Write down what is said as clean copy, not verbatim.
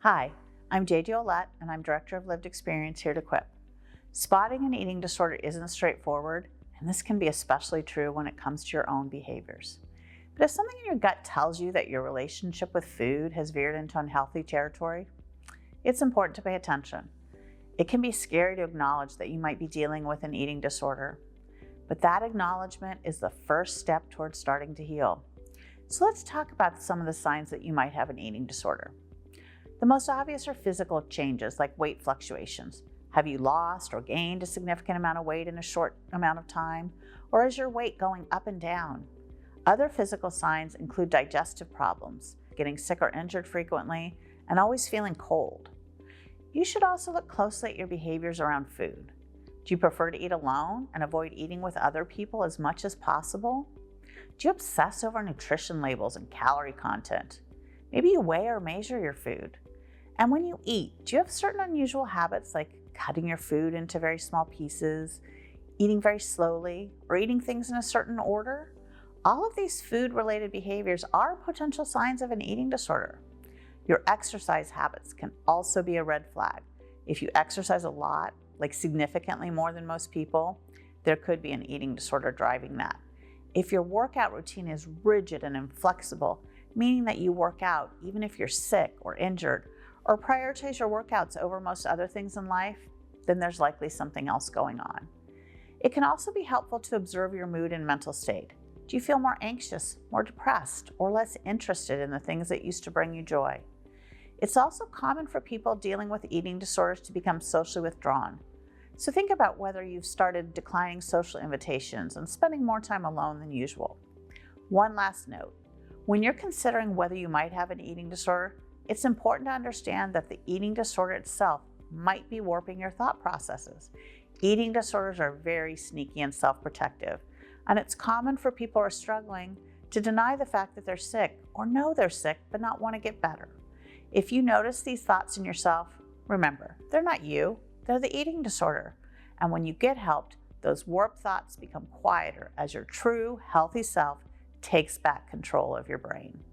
Hi, I'm JJ Olette, and I'm Director of Lived Experience here at Equip. Spotting an eating disorder isn't straightforward, and this can be especially true when it comes to your own behaviors. But if something in your gut tells you that your relationship with food has veered into unhealthy territory, it's important to pay attention. It can be scary to acknowledge that you might be dealing with an eating disorder, but that acknowledgement is the first step towards starting to heal. So let's talk about some of the signs that you might have an eating disorder. The most obvious are physical changes like weight fluctuations. Have you lost or gained a significant amount of weight in a short amount of time? Or is your weight going up and down? Other physical signs include digestive problems, getting sick or injured frequently, and always feeling cold. You should also look closely at your behaviors around food. Do you prefer to eat alone and avoid eating with other people as much as possible? Do you obsess over nutrition labels and calorie content? Maybe you weigh or measure your food. And when you eat, do you have certain unusual habits like cutting your food into very small pieces, eating very slowly, or eating things in a certain order? All of these food-related behaviors are potential signs of an eating disorder. Your exercise habits can also be a red flag. If you exercise a lot, like significantly more than most people, there could be an eating disorder driving that. If your workout routine is rigid and inflexible, meaning that you work out even if you're sick or injured, or prioritize your workouts over most other things in life, then there's likely something else going on. It can also be helpful to observe your mood and mental state. Do you feel more anxious, more depressed, or less interested in the things that used to bring you joy? It's also common for people dealing with eating disorders to become socially withdrawn. So think about whether you've started declining social invitations and spending more time alone than usual. One last note, when you're considering whether you might have an eating disorder, it's important to understand that the eating disorder itself might be warping your thought processes. Eating disorders are very sneaky and self-protective, and it's common for people who are struggling to deny the fact that they're sick or know they're sick but not want to get better. If you notice these thoughts in yourself, remember, they're not you, they're the eating disorder. And when you get helped, those warped thoughts become quieter as your true, healthy self takes back control of your brain.